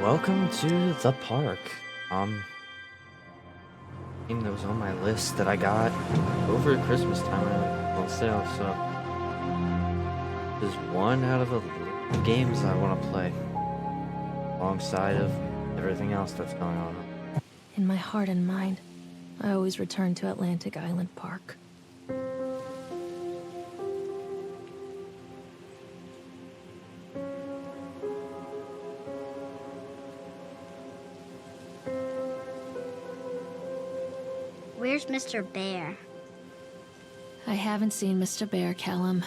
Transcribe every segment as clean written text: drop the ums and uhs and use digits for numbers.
Welcome to the park. Game that was on my list that I got over Christmas time when it was on sale. So this is one out of the games I want to play, alongside of everything else that's going on. In my heart and mind, I always return to Atlantic Island Park. Where's Mr. Bear? I haven't seen Mr. Bear, Callum.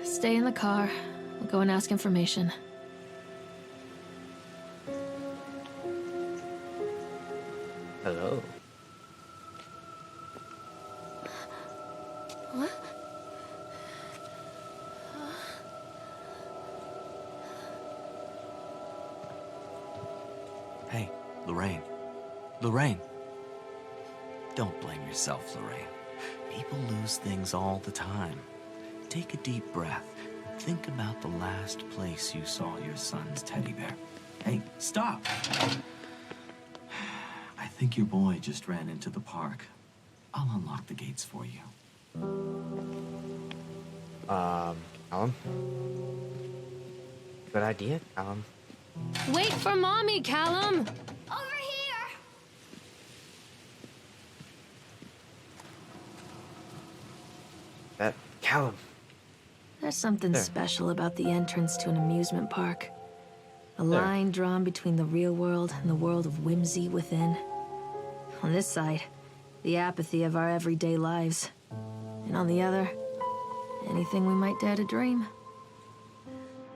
Stay in the car. I'll go and ask information. Hello. What? Hey, Lorraine. Lorraine. Don't blame yourself, Lorraine. People lose things all the time. Take a deep breath and think about the last place you saw your son's teddy bear. Hey, stop! I think your boy just ran into the park. I'll unlock the gates for you. Callum? Good idea, Callum. Wait for Mommy, Callum! Over here! Callum. There's something There. special about the entrance to an amusement park. A There. line drawn between the real world and the world of whimsy within. On this side, the apathy of our everyday lives. And on the other, anything we might dare to dream.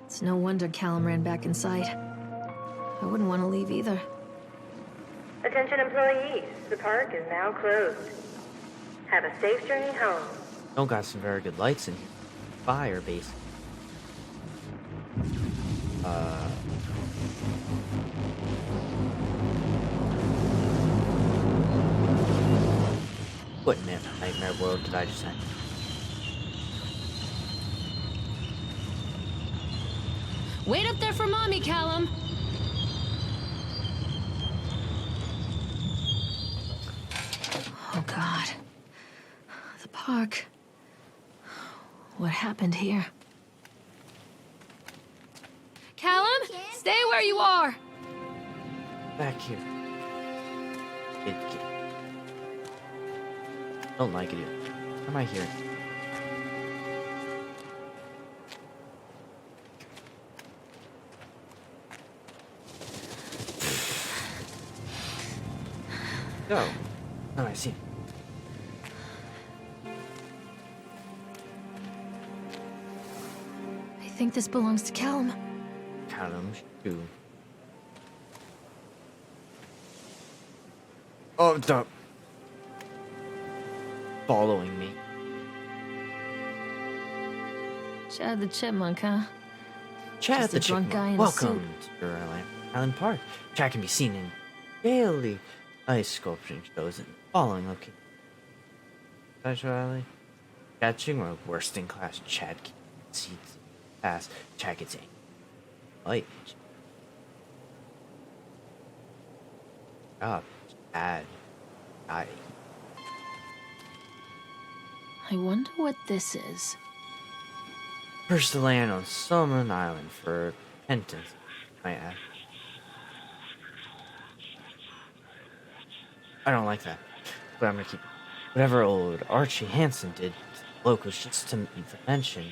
It's no wonder Callum ran back inside. I wouldn't want to leave either. Attention employees, the park is now closed. Have a safe journey home. Don't got some very good lights in here. Fire base. What nightmare world did I just enter? Wait up there for Mommy, Callum! Oh, God. The park. What happened here? Callum, stay where you are! Back here. Kid. Don't like it either. Why am I here? Go. Oh, I see. I think this belongs to Callum. Callum's shoe. Oh, stop. Following me. Chad the Chipmunk, huh? Chad Just the a drunk Chipmunk. guy in a Welcome to Island Park. Chad can be seen in daily ice sculpturing shows and following locations. Treasure Alley. Catching or worst in class Chad seats pass. Chad gets angry. Light. Job. Chad. Guy. I wonder what this is. First to land on Solomon Island for repentance, I add. I don't like that, but I'm gonna keep it. Whatever old Archie Hansen did to the locals just to the mention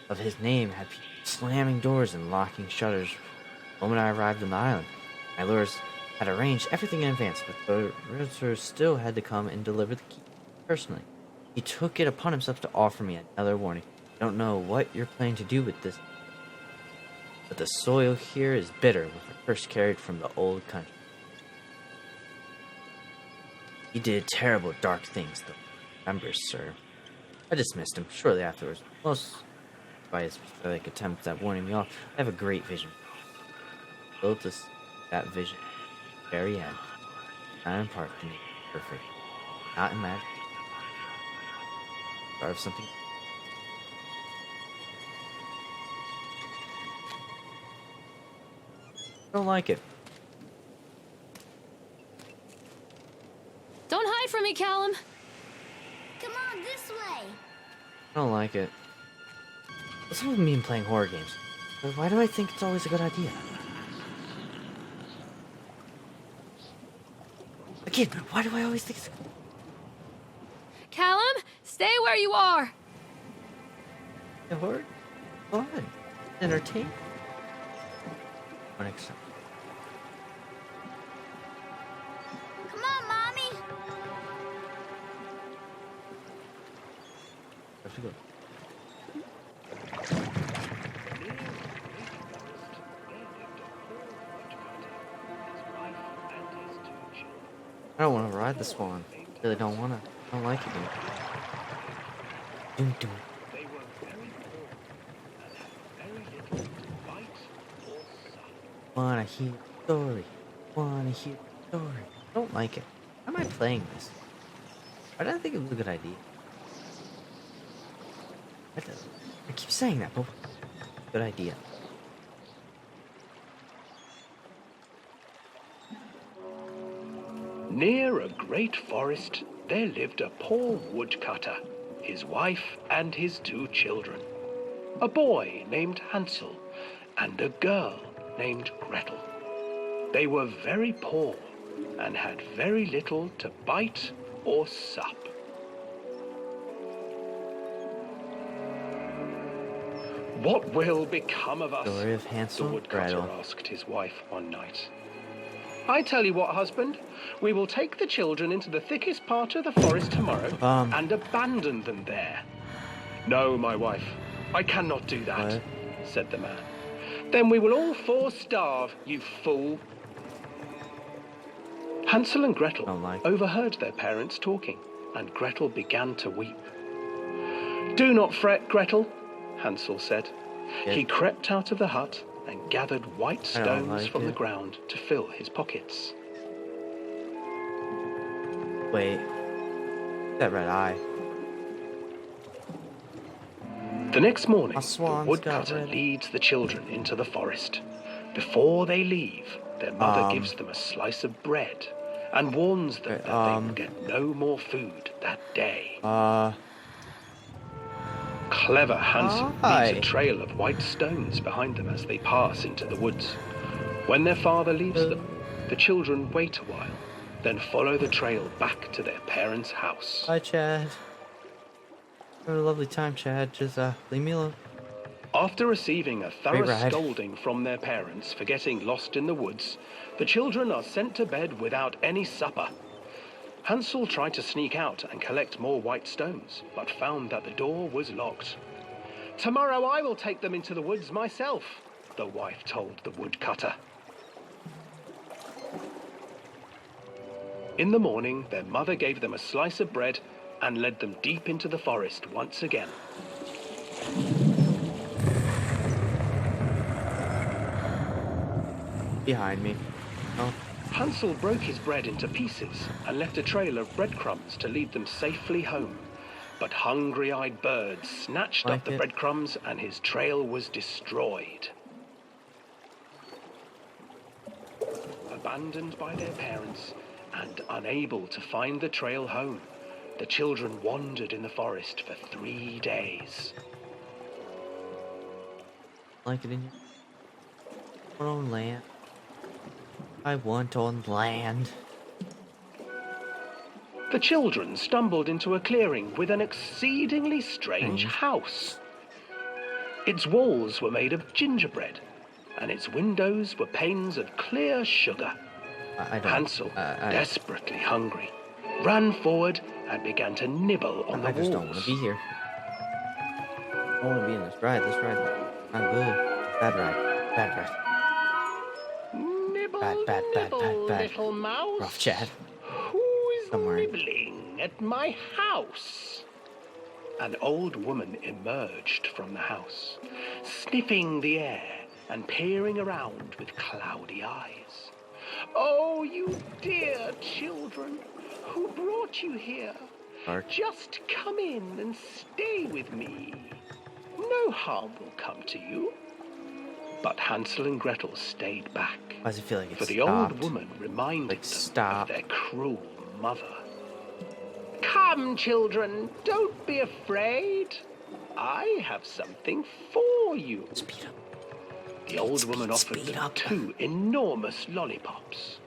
of his name had people slamming doors and locking shutters the moment I arrived on the island. My lures had arranged everything in advance, but the realtor still had to come and deliver the key personally. He took it upon himself to offer me another warning. I don't know what you're planning to do with this, but the soil here is bitter with the curse carried from the old country. He did terrible, dark things, though. Remember, sir. I dismissed him shortly afterwards, most by his pathetic attempt at warning me off. I have a great vision. Built that vision at the very end. Island Park to make it perfect. Not in magic. Start of something don't like it. Don't hide from me, Callum. Come on, this way. I don't like it. What's with me and playing horror games? But why do I think it's always a good idea? Again, why do I always think it's... Callum, stay where you are. Horror? Fun. Entertain. Next time. Come on, Mommy. Where's we go? I don't want to ride the swan. Really don't want to. I don't like it. Doom doom. Wanna hear the story? Wanna hear the story? I don't like it. Why am I playing this? I don't think it was a good idea. I keep saying that, but good idea. Near a great forest, there lived a poor woodcutter, his wife and his 2 children. A boy named Hansel and a girl named Gretel. They were very poor and had very little to bite or sup. What will become of us? Story of Hansel The and woodcutter Gretel. asked his wife one night. I tell you what, husband, we will take the children into the thickest part of the forest tomorrow and abandon them there. No, my wife, I cannot do that, What? said the man. Then we will all 4 starve, you fool. Hansel and Gretel Don't like it. overheard their parents talking, and Gretel began to weep. Do not fret, Gretel, Hansel said. Yeah. He crept out of the hut and gathered white I don't stones like from the it. ground to fill his pockets. Wait. That red eye. The next morning, My the swan's got woodcutter red. leads the children into the forest. Before they leave, their mother gives them a slice of bread and warns them that they will get no more food that day. Clever Hansel Why? leaves a trail of white stones behind them as they pass into the woods. When their father leaves them, the children wait a while, then follow the trail back to their parents' house. Hi, Chad. Have a lovely time, Chad. Just leave me alone. After receiving a thorough ride. scolding from their parents for getting lost in the woods, the children are sent to bed without any supper. Hansel tried to sneak out and collect more white stones, but found that the door was locked. Tomorrow I will take them into the woods myself, the wife told the woodcutter. In the morning, their mother gave them a slice of bread and led them deep into the forest once again. Behind me. Oh. Hansel broke his bread into pieces and left a trail of breadcrumbs to lead them safely home. But hungry-eyed birds snatched Like up the it. breadcrumbs and his trail was destroyed. Abandoned by their parents and unable to find the trail home, the children wandered in the forest for 3 days. Like it in your own land. I want on land. The children stumbled into a clearing with an exceedingly strange Strange. house. Its walls were made of gingerbread, and its windows were panes of clear sugar. I don't. Hansel, desperately hungry, ran forward and began to nibble on the I walls. just don't want to be here. I don't want to be in this ride. This ride's not good. Bad ride. Bad ride. Nibble, Bad. nibble, little mouse. Rough Chad. Who is Somewhere. nibbling at my house? An old woman emerged from the house, sniffing the air and peering around with cloudy eyes. Oh, you dear children, who brought you here? Bark. Just come in and stay with me. No harm will come to you. But Hansel and Gretel stayed back. Why does it feel like it For the stopped? old woman reminded Like, them stop. of their cruel mother. Come, children, don't be afraid. I have something for you. Speed up. The old woman offered speed them up. 2 enormous lollipops.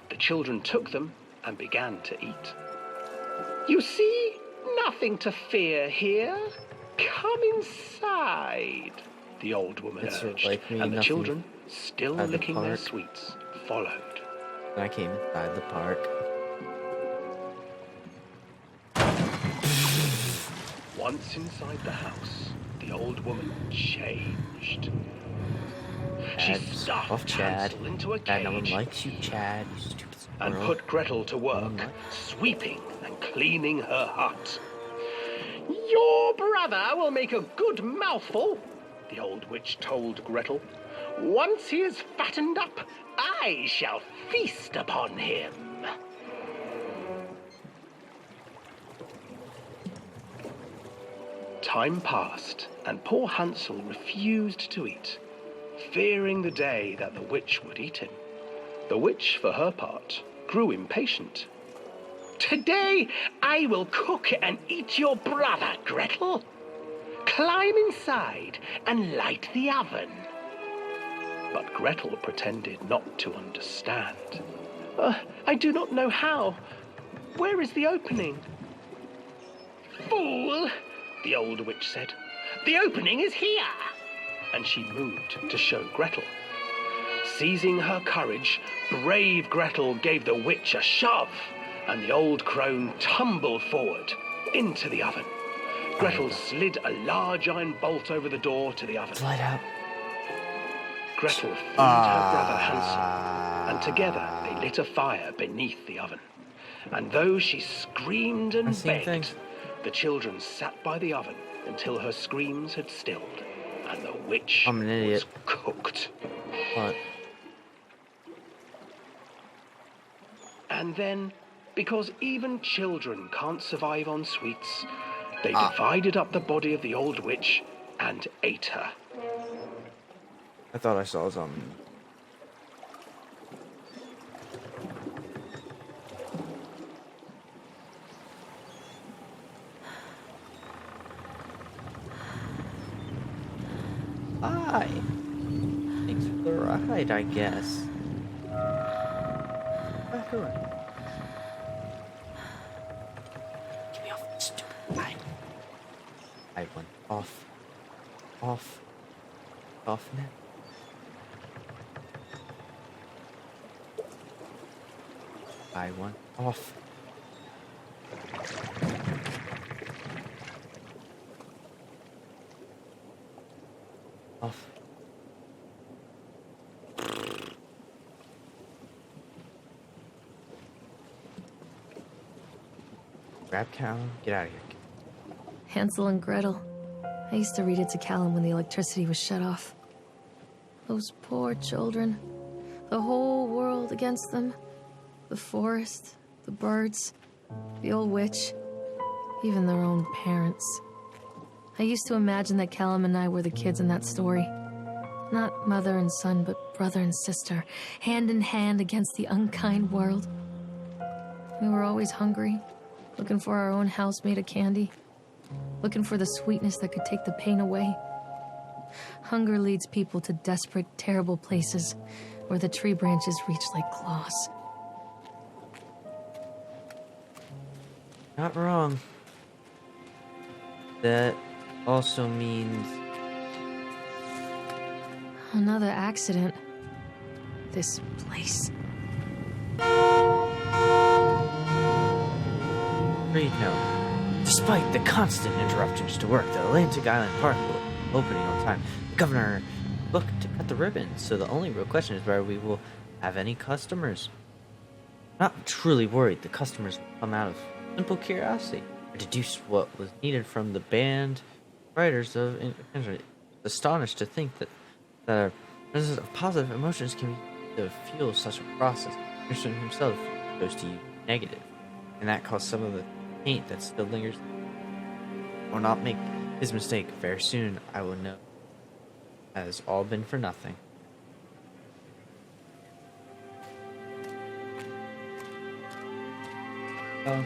The children took them and began to eat. You see, nothing to fear here. Come inside, the old woman It's urged, like me, and the nothing children, still at the licking their park. sweets, followed. And I came inside the park. Once inside the house, the old woman changed. She Chad, stuffed off Chad. Hansel into a Chad, no one cage likes you, Chad. You stupid and squirrel. put Gretel to work, what? sweeping and cleaning her hut. Your brother will make a good mouthful, the old witch told Gretel. Once he is fattened up, I shall feast upon him. Time passed, and poor Hansel refused to eat, fearing the day that the witch would eat him. The witch, for her part, grew impatient. Today I will cook and eat your brother, Gretel. Climb inside and light the oven. But Gretel pretended not to understand. I do not know how. Where is the opening? Fool, the old witch said. The opening is here. And she moved to show Gretel. Seizing her courage, brave Gretel gave the witch a shove, and the old crone tumbled forward into the oven. Gretel slid a large iron bolt over the door to the oven. Light out. Gretel freed her brother Hansel, and together they lit a fire beneath the oven. And though she screamed and I've seen begged, things. the children sat by the oven until her screams had stilled, and the witch I'm an idiot. was cooked. What? And then, because even children can't survive on sweets, they divided up the body of the old witch and ate her. I thought I saw something. Hi. Thanks for the ride, I guess. Back around. Get me off this stupid line. I went off. Off. Off now. I want off. Off. Grab Callum, get out of here. Hansel and Gretel. I used to read it to Callum when the electricity was shut off. Those poor children. The whole world against them. The forest, the birds, the old witch, even their own parents. I used to imagine that Callum and I were the kids in that story. Not mother and son, but brother and sister, hand in hand against the unkind world. We were always hungry, looking for our own house made of candy, looking for the sweetness that could take the pain away. Hunger leads people to desperate, terrible places where the tree branches reach like claws. Not wrong. That also means Another accident. This place. read note. Despite the constant interruptions to work, the Atlantic Island Park will opening on time. The governor booked to cut the ribbons, so the only real question is whether we will have any customers. Not truly worried the customers will come out of simple curiosity or deduce what was needed from the band writers of Independence. Astonished to think that the presence of positive emotions can be to fuel such a process. Anderson himself goes to use negative, and that caused some of the paint that still lingers. I will not make his mistake. Very soon I will know it has all been for nothing. Oh.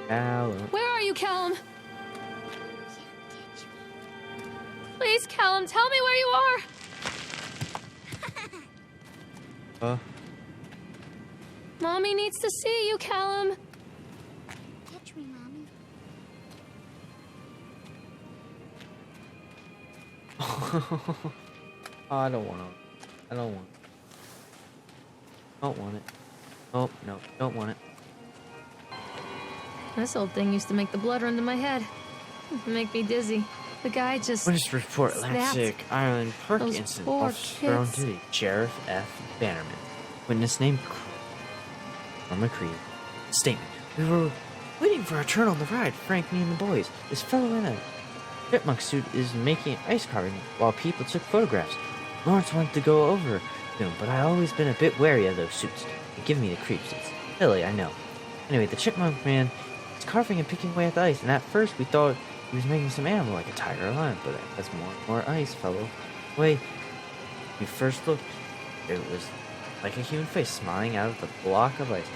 Callum. Where are you, Callum? Please, Callum, tell me where you are. Mommy needs to see you, Callum. Catch me, Mommy. Oh, I don't want it. I don't want it. Don't want it. Oh, no, don't want it. This old thing used to make the blood run to my head. Make me dizzy. The guy just Witness report snapped. Atlantic Island Park Those incident. poor Officer thrown kids. duty. Sheriff F. Bannerman. Witness named Norma Creed. Statement. We were waiting for our turn on the ride. Frank, me, and the boys. This fellow in a chipmunk suit is making ice carving while people took photographs. Lawrence wanted to go over to him, but I've always been a bit wary of those suits. They give me the creeps. It's silly, I know. Anyway, the chipmunk man is carving and picking away at the ice, and at first we thought he was making some animal like a tiger or lion, but as more and more ice fell away, we first looked, it was like a human face smiling out of the block of ice.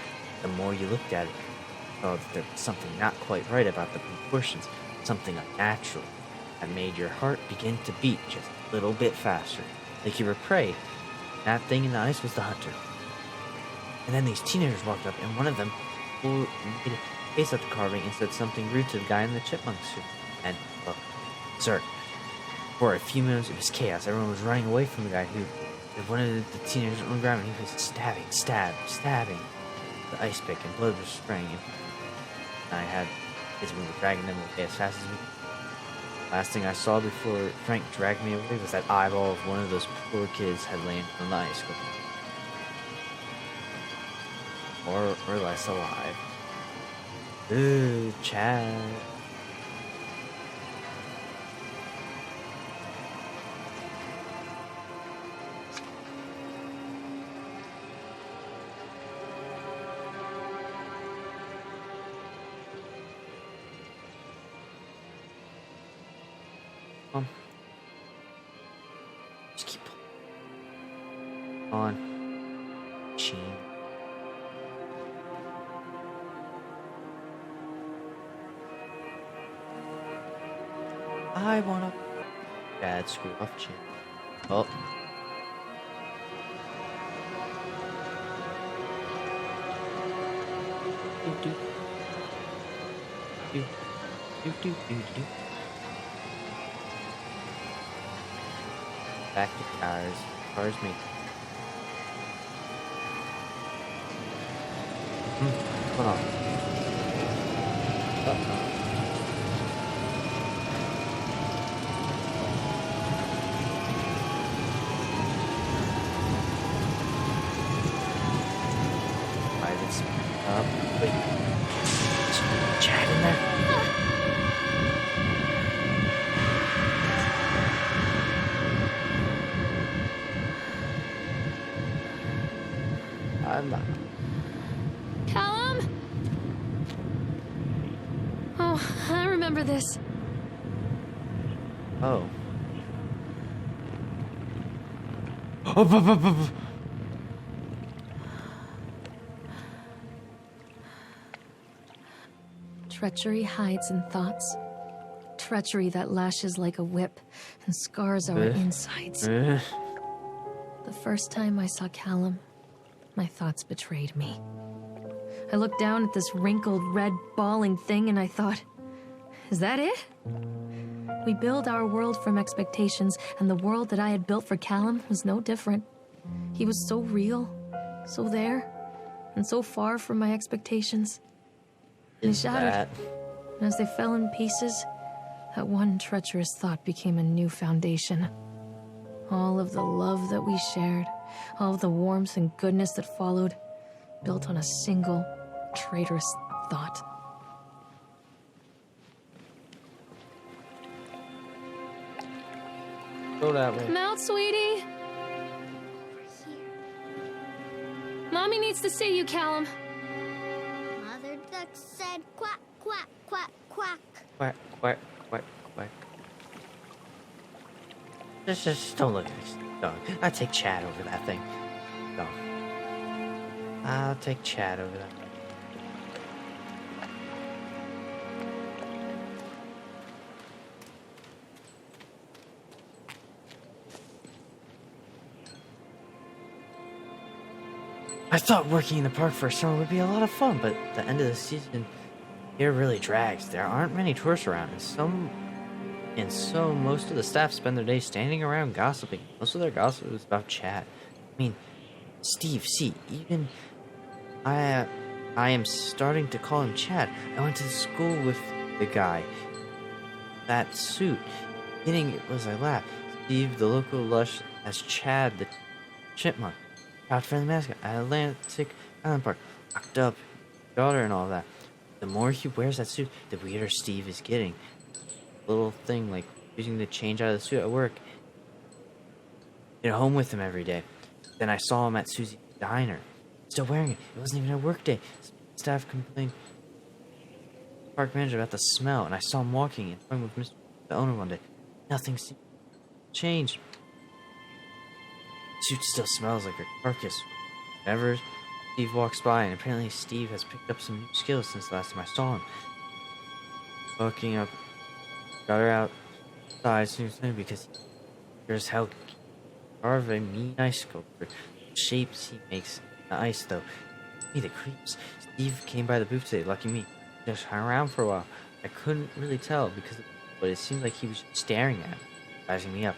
The more you looked at it, you saw that there was something not quite right about the proportions, something unnatural that made your heart begin to beat just a little bit faster, like you were prey. That thing in the ice was the hunter. And then these teenagers walked up, and one of them made a face at the carving and said something rude to the guy in the chipmunk suit. And, well, sir, for a few minutes it was chaos. Everyone was running away from the guy who one of the teenagers on the ground, and he was stabbing the ice pick, and blood was spraying. And I had his we were dragging them away as fast as we could. Last thing I saw before Frank dragged me away was that eyeball of one of those poor kids had landed on the ice. More or less alive. Ooh, Chad. Just keep on. Machine. I wanna. Bad screw off chin. Oh. Do do. Do do do do do. Back to cars. Cars me. Hold on. Privates. Wait. Is Chad in there? I'm not. Callum? Oh, I remember this. Oh. Oh, Treachery hides in thoughts. Treachery that lashes like a whip and scars our insides. The first time I saw Callum, my thoughts betrayed me. I looked down at this wrinkled, red, bawling thing and I thought, is that it? We build our world from expectations, and the world that I had built for Callum was no different. He was so real, so there, and so far from my expectations. And he shattered. And as they fell in pieces, that one treacherous thought became a new foundation. All of the love that we shared, all of the warmth and goodness that followed, built on a single traitorous thought. Go that way. Come out, sweetie. Mommy needs to see you, Callum. Mother duck said quack, quack, quack, quack. Quack, quack, quack, quack. Just don't look at this dog. I'll take Chad over that thing. Go. I'll take Chad over that. I thought working in the park for a summer would be a lot of fun, but the end of the season here really drags. There aren't many tourists around, and so most of the staff spend their day standing around gossiping. Most of their gossip is about Chad. I mean, Steve, see, even I am starting to call him Chad. I went to school with the guy. That suit. Beginning it was I laughed. Steve, the local lush, as Chad, the chipmunk. Proud friendly mascot at Atlantic Island Park. Locked up, daughter and all that. The more he wears that suit, the weirder Steve is getting. Little thing like using the change out of the suit at work. Get home with him every day. Then I saw him at Susie's diner. Still wearing it. It wasn't even a work day. Staff complained to the park manager about the smell, and I saw him walking and talking with Mr. the owner one day. Nothing seemed to change. The suit still smells like a carcass. Whenever Steve walks by, and apparently Steve has picked up some new skills since the last time I saw him. Walking up, got her outside soon because here's how he carve a mean ice sculpture. The shapes he makes in the ice, though. Me, the creeps. Steve came by the booth today, lucky me. Just hung around for a while. I couldn't really tell but it seemed like he was staring at me, sizing me up.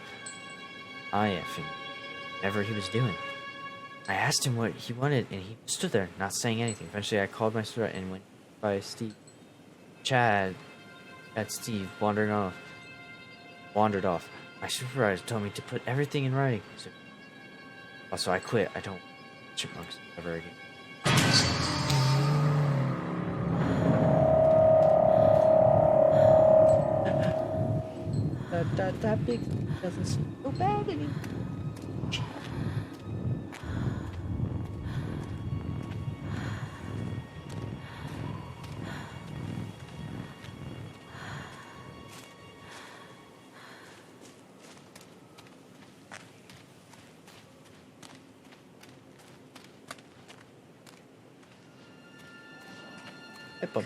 I effing whatever he was doing. I asked him what he wanted, and he stood there, not saying anything. Eventually, I called my supervisor and went by Steve. Chad, Steve, wandered off. My supervisor told me to put everything in writing. So I quit. I don't chipmunks ever again. That big doesn't seem so bad anymore.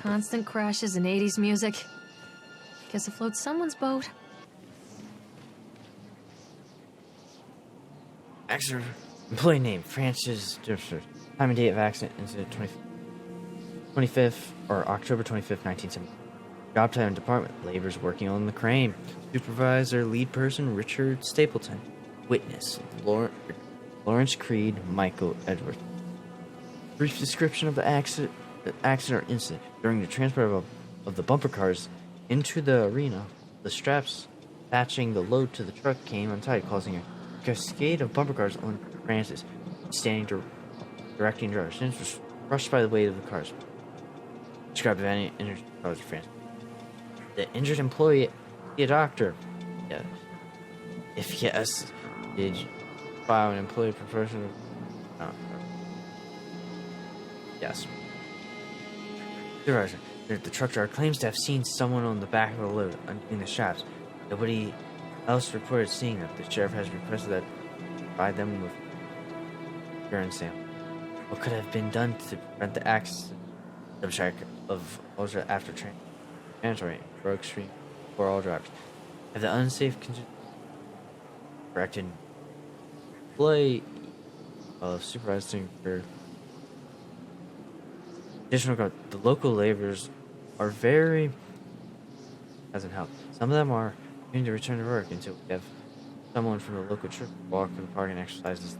Constant crashes and 80s music. Guess it floats someone's boat. Accident. Employee name Francis Dipster. Time and date of accident incident 25th or October 25th, 1970. Job time and department. Laborers working on the crane. Supervisor, lead person Richard Stapleton. Witness Lawrence Creed, Michael Edwards. Brief description of the accident or incident. During the transport of the bumper cars into the arena, the straps attaching the load to the truck came untied, causing a cascade of bumper cars on Francis, standing directing drivers. Francis was crushed by the weight of the cars. Described any injured caused Francis. The injured employee, a doctor. Yeah. If yes, did you file an employee professional? No. Yes. Supervisor. The truck driver claims to have seen someone on the back of the load, undoing the straps. Nobody else reported seeing them. The sheriff has requested that provide them with urine sample. What could have been done to prevent the accident? Subtract of ultra after transitory broke stream for all drivers. Have the unsafe conditions corrected? Play of supervising for additional guard. The local laborers are very hasn't helped. Some of them are going to return to work until we have someone from the local church walk to the park and exercise this.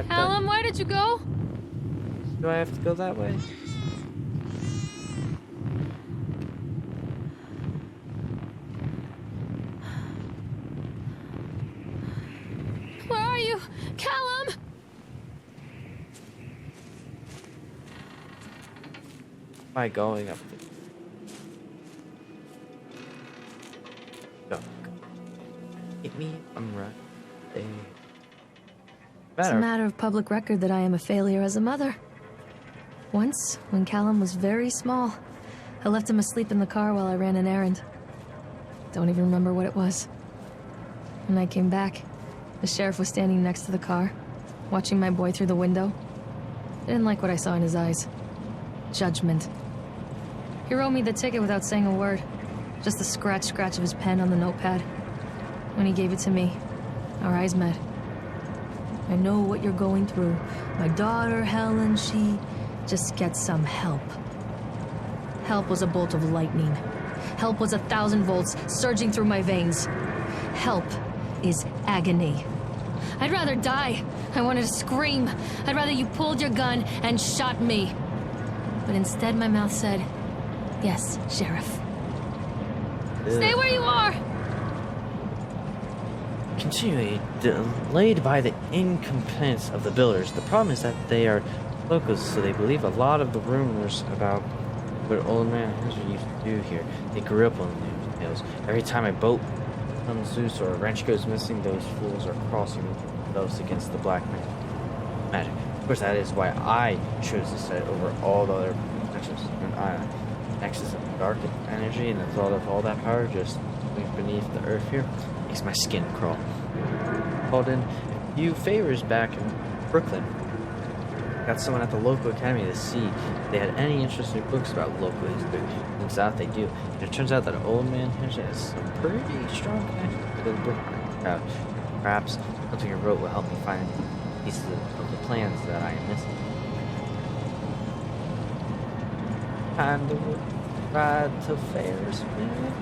Callum, where did you go? Do I have to go that way? Where are you? Callum! Am I going up? Go. Hit me. I'm right there. It's a matter of public record that I am a failure as a mother. Once, when Callum was very small, I left him asleep in the car while I ran an errand. Don't even remember what it was. When I came back, the sheriff was standing next to the car, watching my boy through the window. I didn't like what I saw in his eyes. Judgment. He wrote me the ticket without saying a word. Just the scratch of his pen on the notepad. When he gave it to me, our eyes met. I know what you're going through. My daughter, Helen, she just gets some help. Help was a bolt of lightning. Help was 1,000 volts surging through my veins. Help is agony. I'd rather die. I wanted to scream. I'd rather you pulled your gun and shot me. But instead my mouth said, yes, Sheriff. Stay where you are! Continually delayed by the incompetence of the builders. The problem is that they are locals, so they believe a lot of the rumors about what Old Man Henry used to do here. They grew up on the tales. Every time a boat comes loose or a wrench goes missing, those fools are crossing themselves against the black magic. Of course, that is why I chose this set over all the other potentials. And nexus of dark energy and the thought of all that power just beneath the earth here makes my skin crawl. Called in a few favors back in Brooklyn. Got someone at the local academy to see if they had any interesting books about local history. Turns out they do. And it turns out that Old Man Henry has some pretty strong connections to the book crowd. Perhaps something he wrote will help me find pieces of the plans that I am missing. Time to ride to Ferris wheel.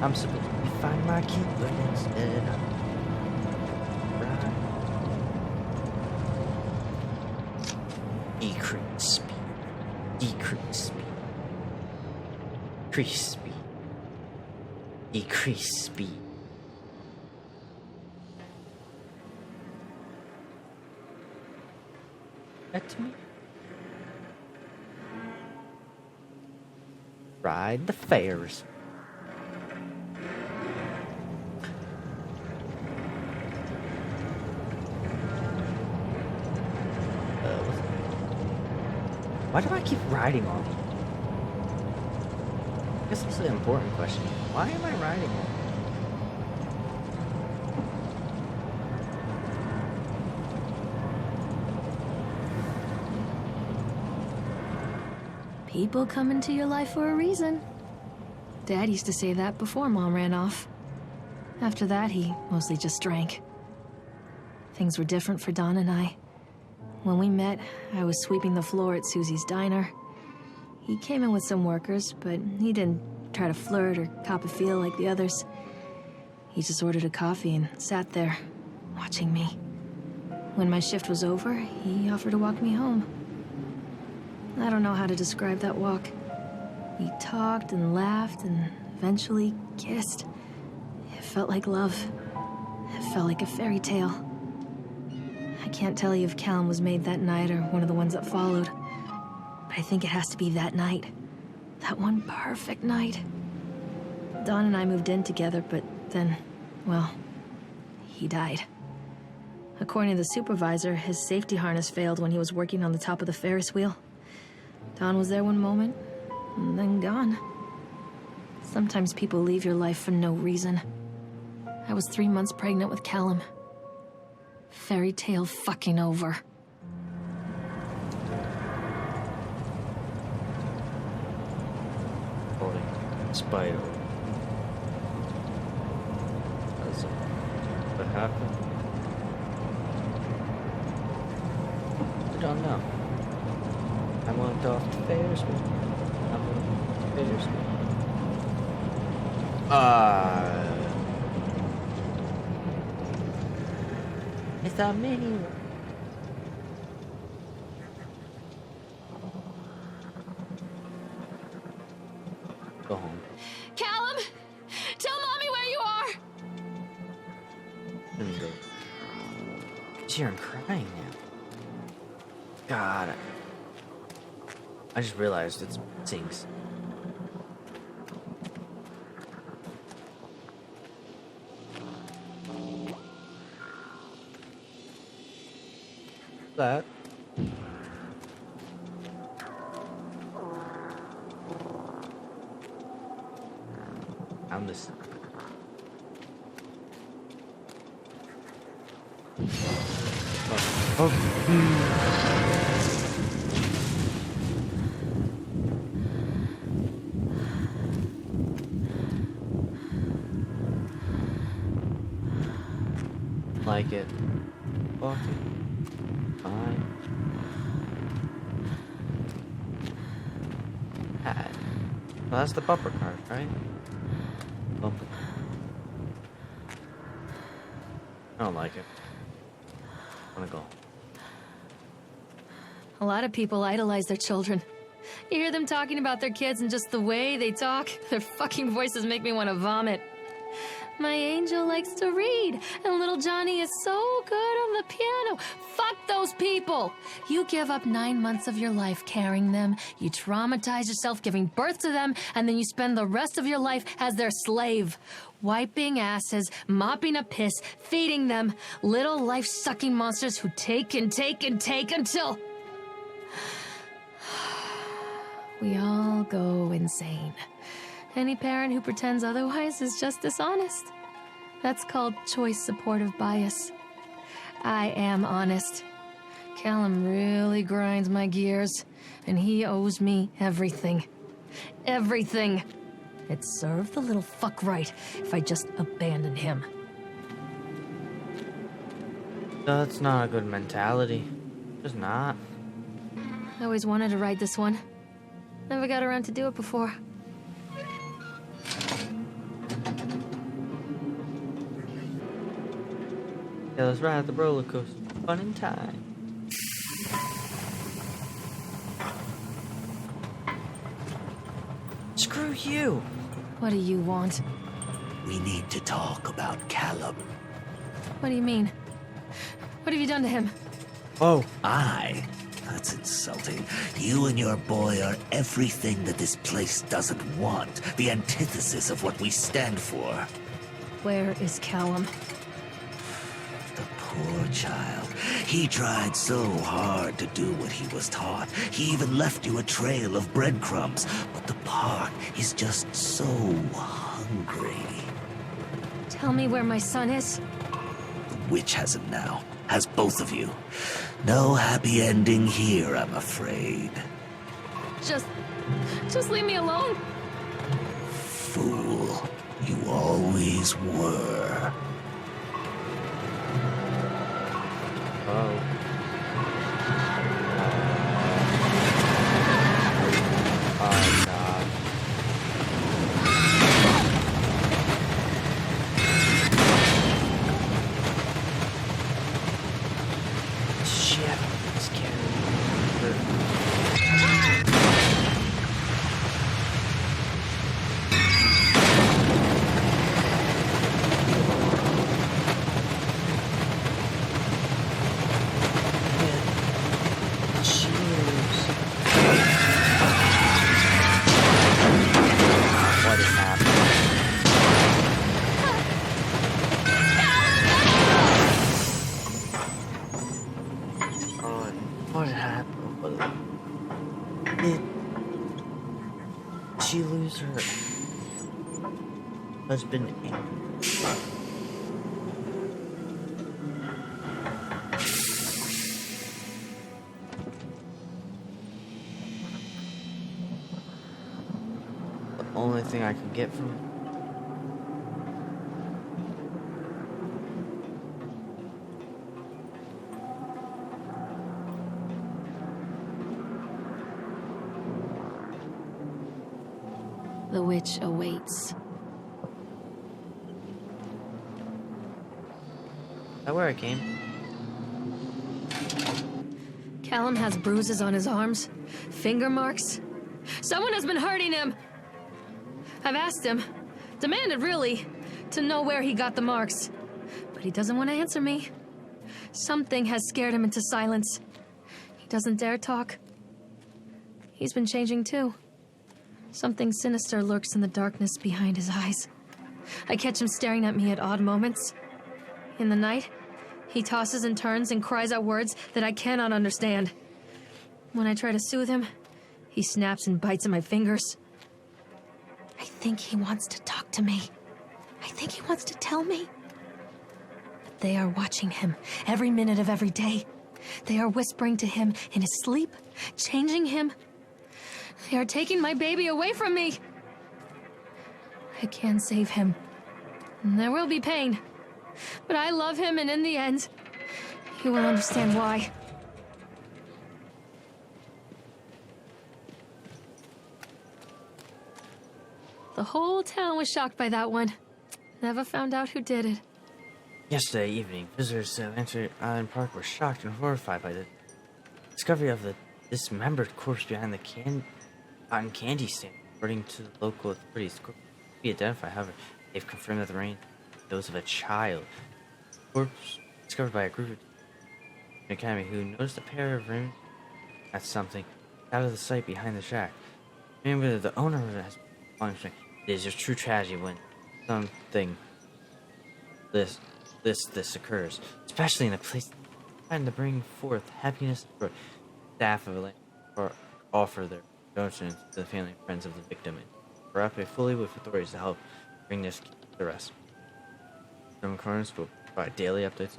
I'm supposed to find my key, but instead I'm right. Decrease speed. Decrease speed. Increase speed. Decrease speed. That to me. Ride the Ferris. Why do I keep riding all these? I guess that's an important question. Why am I riding all these? People come into your life for a reason. Dad used to say that before Mom ran off. After that, he mostly just drank. Things were different for Don and I. When we met, I was sweeping the floor at Susie's diner. He came in with some workers, but he didn't try to flirt or cop a feel like the others. He just ordered a coffee and sat there, watching me. When my shift was over, he offered to walk me home. I don't know how to describe that walk. We talked and laughed and eventually kissed. It felt like love. It felt like a fairy tale. I can't tell you if Callum was made that night or one of the ones that followed, but I think it has to be that night. That one perfect night. Don and I moved in together, but then, well, he died. According to the supervisor, his safety harness failed when he was working on the top of the Ferris wheel. Don was there one moment, and then gone. Sometimes people leave your life for no reason. I was 3 months pregnant with Callum. Fairy tale fucking over. Holding spider. What happened? I don't know. I went off to Ferris wheel. I went off to Ferris wheel. It's a mini. Go home. Callum! Tell Mommy where you are! Let me go. See, I'm crying now. God. I just realized it sings. That. I'm just. Like it. Walking. Fine. Well, that's the bumper card, right? Bumper. I don't like it. I wanna go. A lot of people idolize their children. You hear them talking about their kids and just the way they talk, their fucking voices make me want to vomit. My angel likes to read, and little Johnny is so good on the piano. Fuck those people! You give up 9 months of your life carrying them, you traumatize yourself giving birth to them, and then you spend the rest of your life as their slave. Wiping asses, mopping up piss, feeding them. Little life-sucking monsters who take and take and take until... we all go insane. Any parent who pretends otherwise is just dishonest. That's called choice supportive bias. I am honest. Callum really grinds my gears, and he owes me everything. Everything. It'd serve the little fuck right if I just abandoned him. That's not a good mentality. It's not. I always wanted to ride this one. Never got around to do it before. Yeah, let's ride the roller coaster. Fun and time. Screw you! What do you want? We need to talk about Callum. What do you mean? What have you done to him? Oh, That's insulting. You and your boy are everything that this place doesn't want. The antithesis of what we stand for. Where is Callum? The poor child. He tried so hard to do what he was taught. He even left you a trail of breadcrumbs. But the park is just so hungry. Tell me where my son is. The witch has him now. Has both of you. No happy ending here, I'm afraid. Just leave me alone. Fool. You always were. oh. Oh, God. Shit, I'm scared. What is happening? What happened? Did she lose her husband? The only thing I could get from The witch awaits. Is that where I came? Callum has bruises on his arms, finger marks. Someone has been hurting him. I've asked him, demanded really, to know where he got the marks. But he doesn't want to answer me. Something has scared him into silence. He doesn't dare talk. He's been changing too. Something sinister lurks in the darkness behind his eyes. I catch him staring at me at odd moments. In the night, he tosses and turns and cries out words that I cannot understand. When I try to soothe him, he snaps and bites at my fingers. I think he wants to talk to me. I think he wants to tell me. But they are watching him every minute of every day. They are whispering to him in his sleep, changing him. They are taking my baby away from me. I can save him. There will be pain. But I love him, and in the end, you will understand why. The whole town was shocked by that one. Never found out who did it. Yesterday evening, visitors to Atlantic Island Park were shocked and horrified by the discovery of the dismembered corpse behind the cotton candy stand. According to the local authorities, the corpse could be identified. However, they've confirmed that the remains are those of a child. The corpse was discovered by a group of the academy who noticed a pair of remains at something out of the sight behind the shack. Remember, the owner of it has been long. It is a true tragedy when something this occurs, especially in a place trying to bring forth happiness for staff of Atlantic or offer their donations to the family and friends of the victim and cooperate fully with authorities to help bring this to the rest. Some corners will provide daily updates.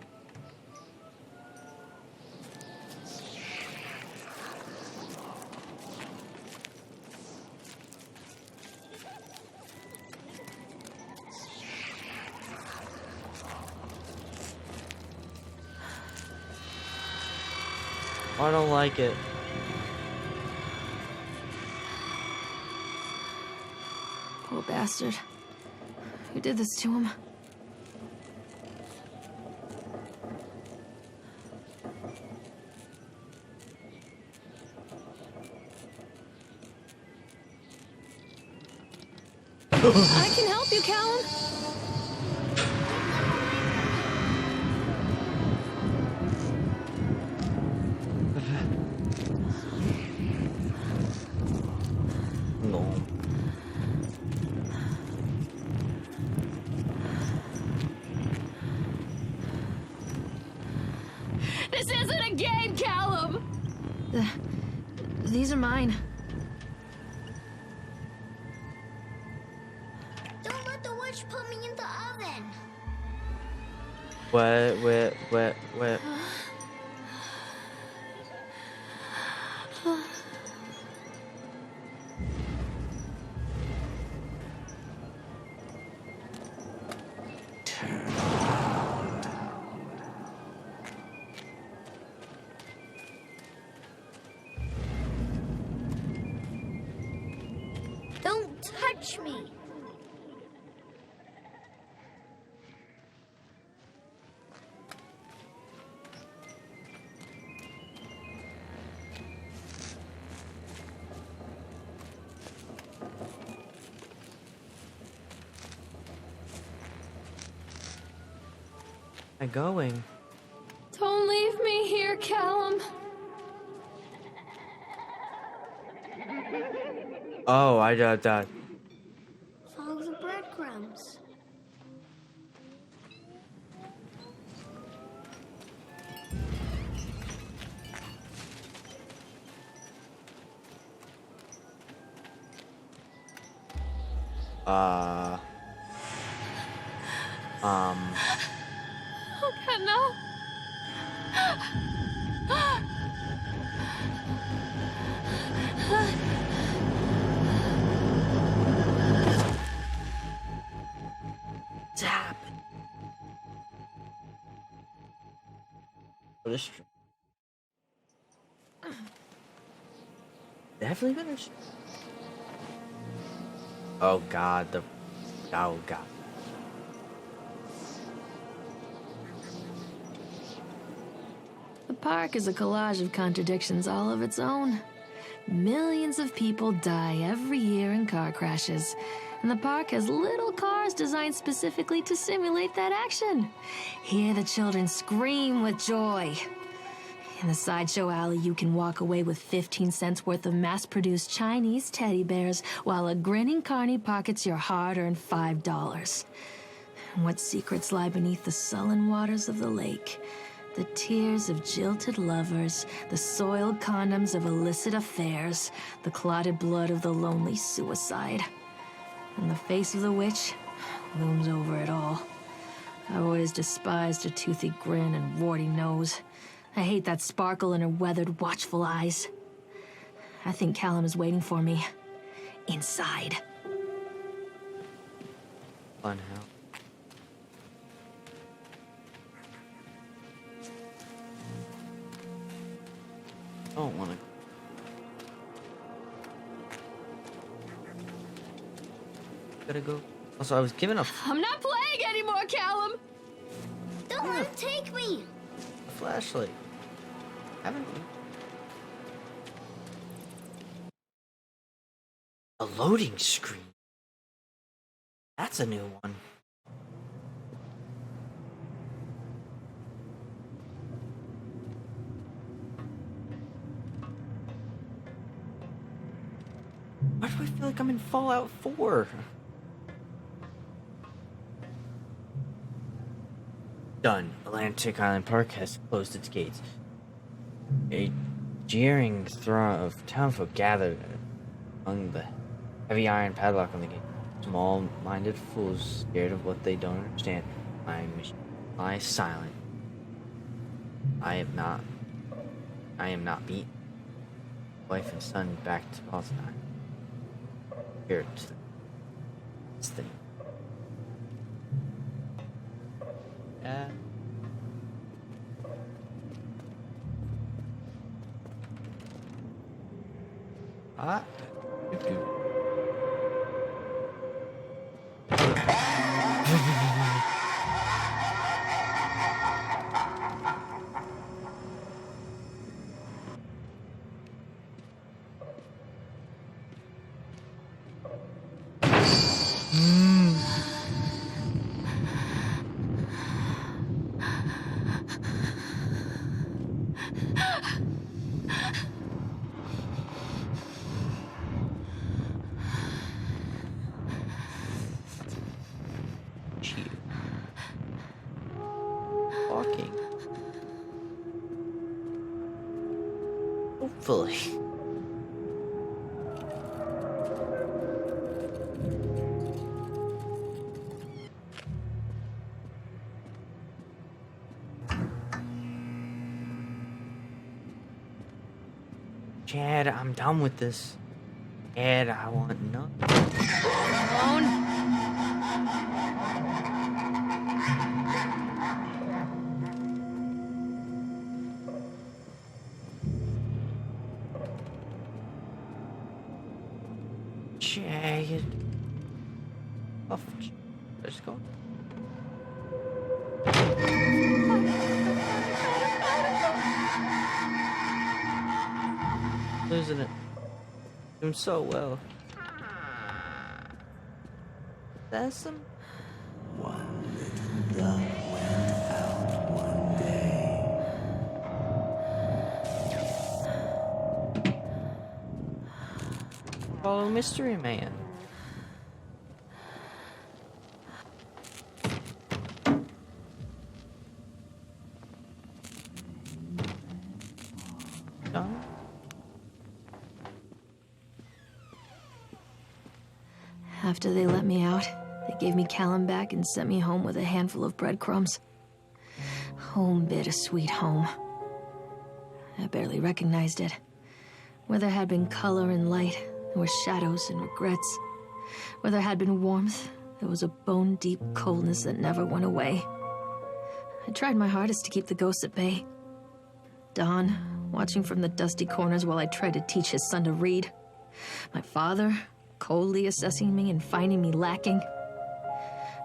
I don't like it. Poor bastard. Who did this to him? I can help you, Callum. No. This isn't a game, Callum! These are mine. Don't let the witch put me in the oven. What? Don't touch me. Am I going? Don't leave me here, Callum. Oh, I got that. Follow the breadcrumbs. Oh, God, no. What's happened? What is true? Definitely better. Oh God, oh God. The park is a collage of contradictions all of its own. Millions of people die every year in car crashes, and the park has little cars designed specifically to simulate that action. Hear the children scream with joy. In the sideshow alley, you can walk away with 15 cents worth of mass-produced Chinese teddy bears, while a grinning carny pockets your hard-earned $5. And what secrets lie beneath the sullen waters of the lake? The tears of jilted lovers, the soiled condoms of illicit affairs, the clotted blood of the lonely suicide. And the face of the witch looms over it all. I've always despised her toothy grin and warty nose. I hate that sparkle in her weathered, watchful eyes. I think Callum is waiting for me. Inside. Fun hell. I don't want to. Gotta go. Also, I was given a I'm not playing anymore, Callum! Don't let him take me. flashlight. Haven't we? A loading screen. That's a new one. Why do I feel like I'm in Fallout 4? Done. Atlantic Island Park has closed its gates. A jeering throng of townfolk gathered among the heavy iron padlock on the gate. Small-minded fools scared of what they don't understand. My mission lies silent. I am not beaten. Wife and son back to Palestine. Here to this thing. Ah. Walking. Hopefully. Chad, I'm done with this. Chad, I want nothing. Jagged. Off. Let's go. Losing it. Doing so well. That's some. One little duck went out one day. Follow Mystery Man. Done. After they let me out, they gave me Callum back and sent me home with a handful of breadcrumbs. Home, bittersweet home. I barely recognized it. Where there had been color and light, there were shadows and regrets. Where there had been warmth, there was a bone-deep coldness that never went away. I tried my hardest to keep the ghosts at bay. Don, watching from the dusty corners while I tried to teach his son to read. My father, coldly assessing me and finding me lacking.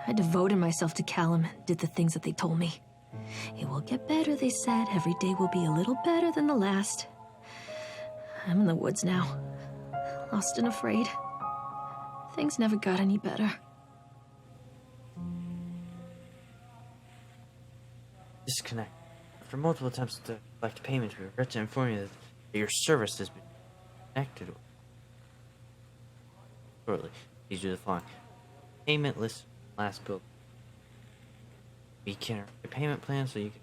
I devoted myself to Callum and did the things that they told me. It will get better, they said. Every day will be a little better than the last. I'm in the woods now, lost and afraid. Things never got any better. Disconnect. After multiple attempts to collect payments, we regret to inform you that your service has been connected shortly. Please do the following. Payment list last bill. We can your payment plan so you can.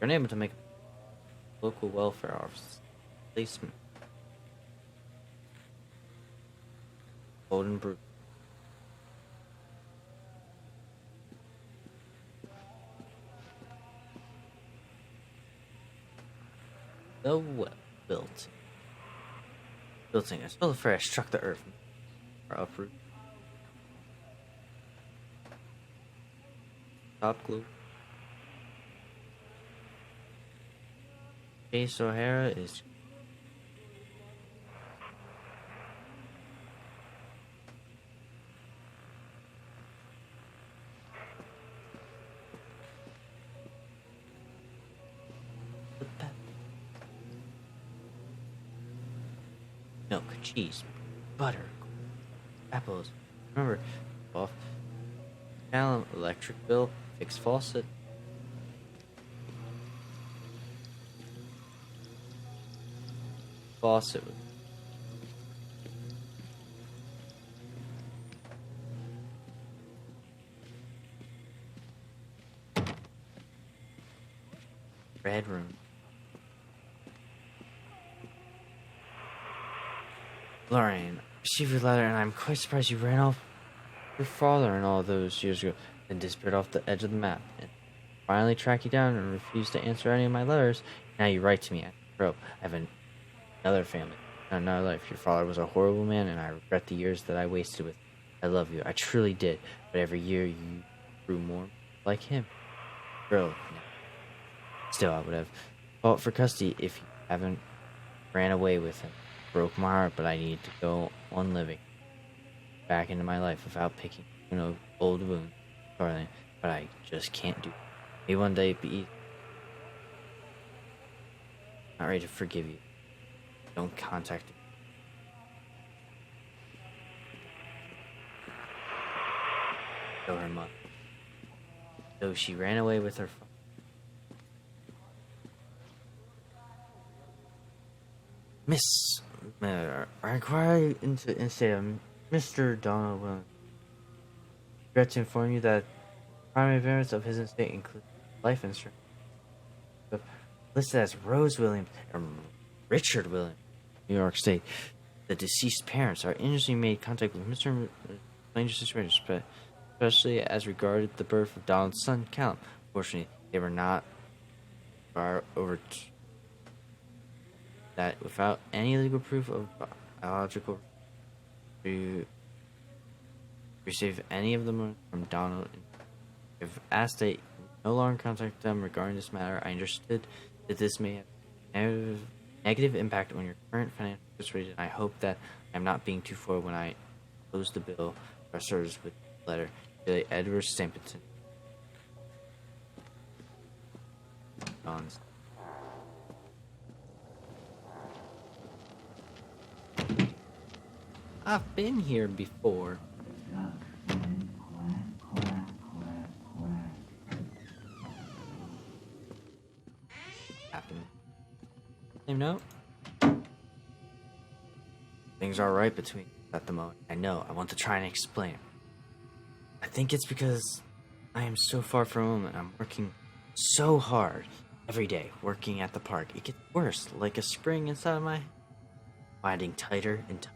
You're unable to make a local welfare office placement. Golden Brew. The built. Building. I spelled afraid I struck the earth. Or uproot. Top glue. Chase O'Hara is. Milk, cheese, butter, apples. Remember, off. Callum, electric bill, fixed faucet. Faucet. Red room. Lorraine, received your letter, and I'm quite surprised you ran off your father and all those years ago, then disappeared off the edge of the map, and finally tracked you down and refused to answer any of my letters. Now you write to me, bro. I have another family, another life. Your father was a horrible man, and I regret the years that I wasted with him. I love you, I truly did, but every year you grew more like him, bro. Still, I would have fought for custody if you haven't ran away with him. Broke my heart, but I needed to go on living back into my life without picking, old wounds, darling. But I just can't do it. Maybe one day it'd be easy. Not ready to forgive you. Don't contact me. Show her mother. So she ran away with her father. Miss, I inquire into instead of Mr. Donald Williams. Regret to inform you that primary parents of his estate include life insurance. Listed as Rose Williams and Richard Williams, New York State. The deceased parents are interestingly made contact with Mr. and Mrs. Situation, especially as regarded the birth of Donald's son, Callum. Fortunately, they were not far over that without any legal proof of biological receive any of them from Donald. If asked they no longer contact them regarding this matter, I understood that this may have negative impact on your current financial situation. I hope that I'm not being too forward when I close the bill or service with the letter. Edward Stapleton. Don's. I've been here before. Happened. Same note. Things are right between us at the moment. I know. I want to try and explain. I think it's because I am so far from home and I'm working so hard every day, working at the park. It gets worse, like a spring inside of my head, winding tighter and tighter.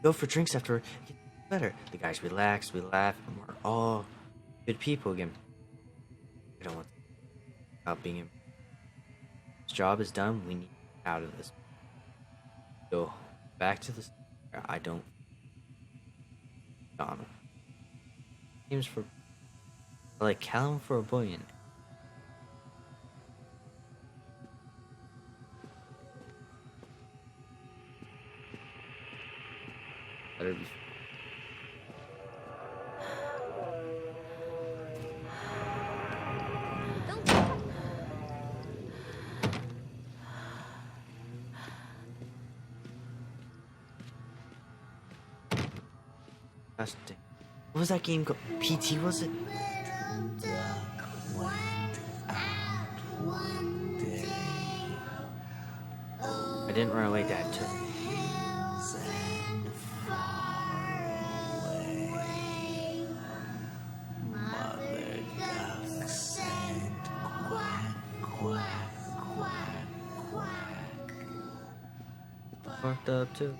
Go for drinks afterward, it gets better. The guys relax, we laugh, and we're all good people again. I don't want to stop being in. This job is done, we need to get out of this. Go back to the. I don't. Donald. Names for. I like Callum for a boy in it. Better be. Gosh dang. What was that game called? PT, was it? Little duck went out one day. I didn't run away, Dad. Took me. Hills and far away. Mother duck said quack, quack, quack, quack. Fucked up too.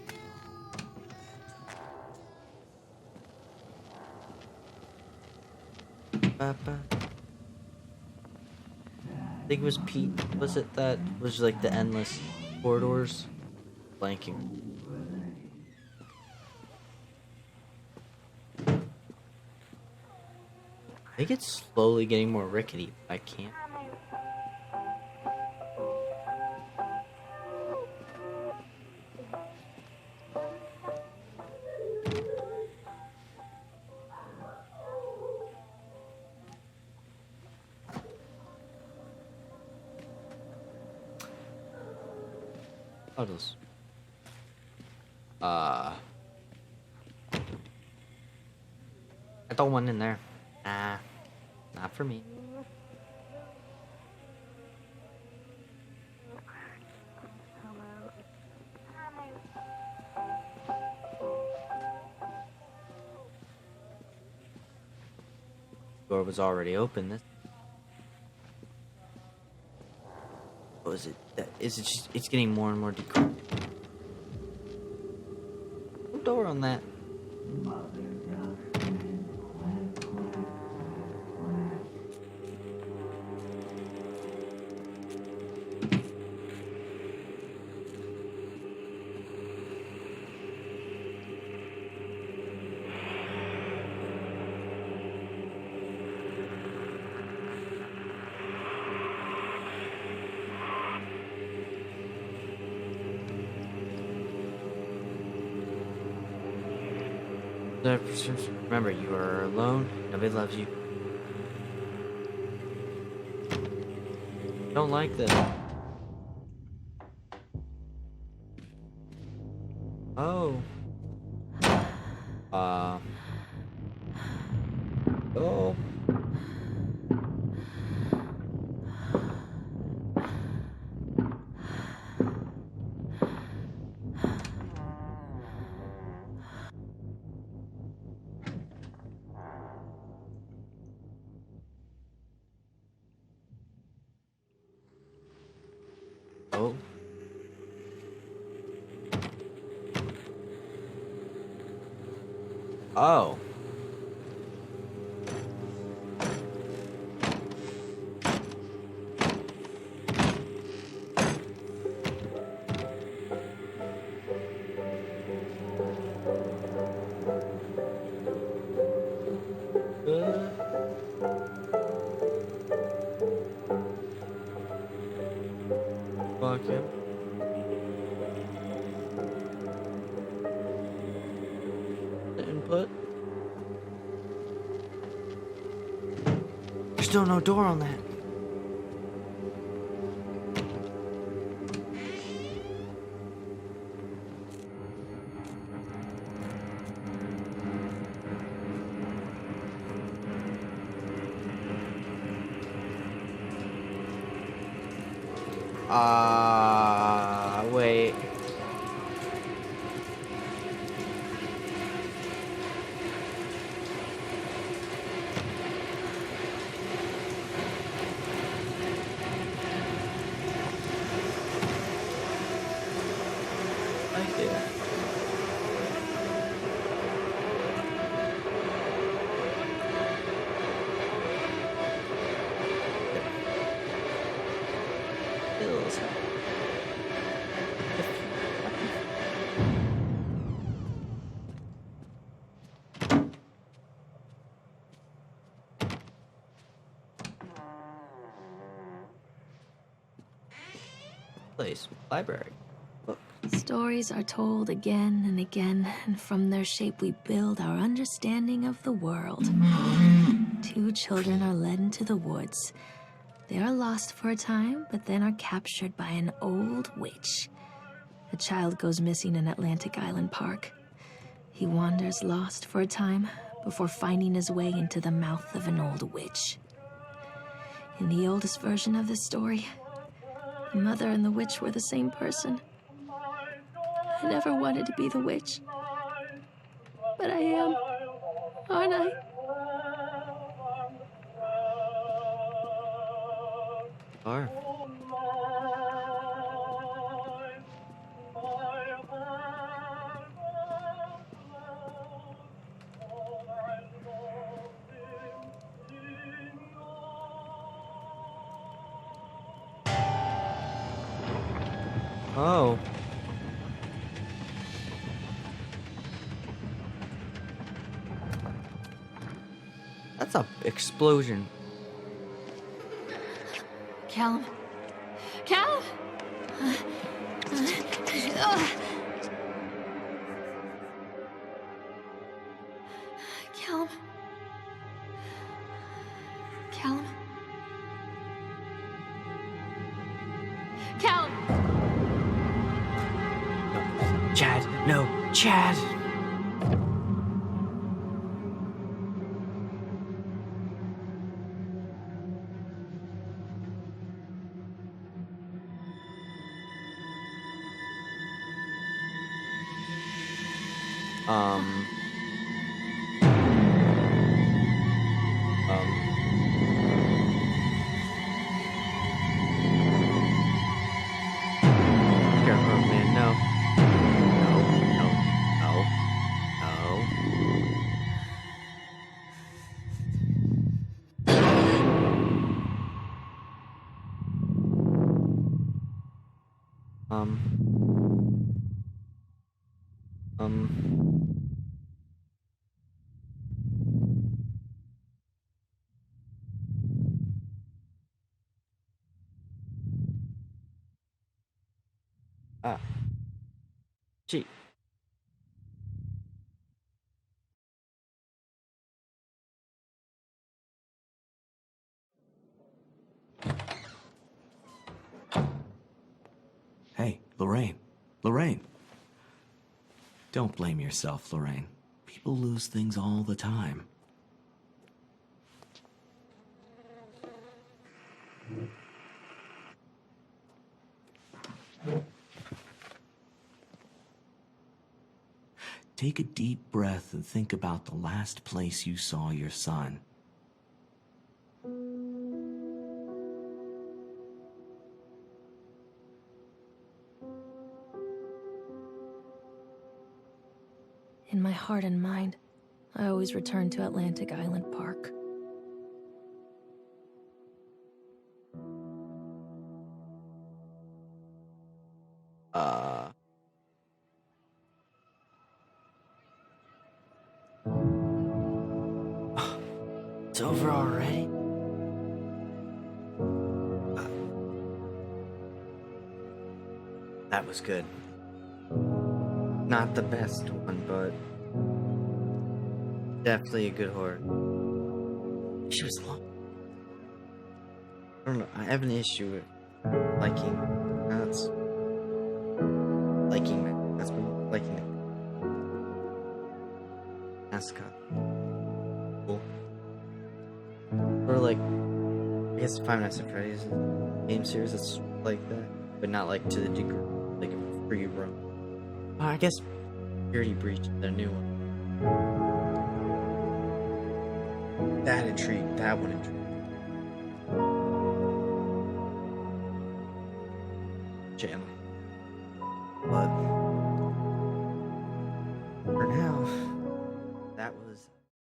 Papa. think it was Pete. Was it that was like the endless corridors? Blanking. I think it's slowly getting more rickety. I can't. Puddles. I throw one in there. Nah, not for me. Door was already open. This. What is it? Is it just? It's getting more and more decor. No door on that. Remember, you are alone. Nobody loves you. Don't like this. Oh. Oh. Oh. Oh. Fuck him. The input. There's still no door on that. Wait. Right there. Hills. Place. Library. Book. Stories are told again and again, and from their shape we build our understanding of the world. Two children are led into the woods. They are lost for a time, but then are captured by an old witch. The child goes missing in Atlantic Island Park. He wanders lost for a time before finding his way into the mouth of an old witch. In the oldest version of this story, the mother and the witch were the same person. I never wanted to be the witch, but I am, aren't I? Are. Oh. That's a explosion. Callum. Callum! Callum. Callum. Callum! Chad, no, Chad. Um. Scarecrow man, no. No. Um. Ah. Gee. Hey, Lorraine. Lorraine. Don't blame yourself, Lorraine. People lose things all the time. Take a deep breath and think about the last place you saw your son. In my heart and mind, I always return to Atlantic Island Park. Uh. It's over already? That was good. Not the best one, but definitely a good horror. She was long. I don't know. I have an issue with liking that's liking that's been liking the mascot. Cool. Or like, I guess Five Nights at Freddy's game series that's like that, but not like to the degree like a free roam. I guess Security Breach, the new one. That intrigued. That one intrigued. Channel. But for now, that was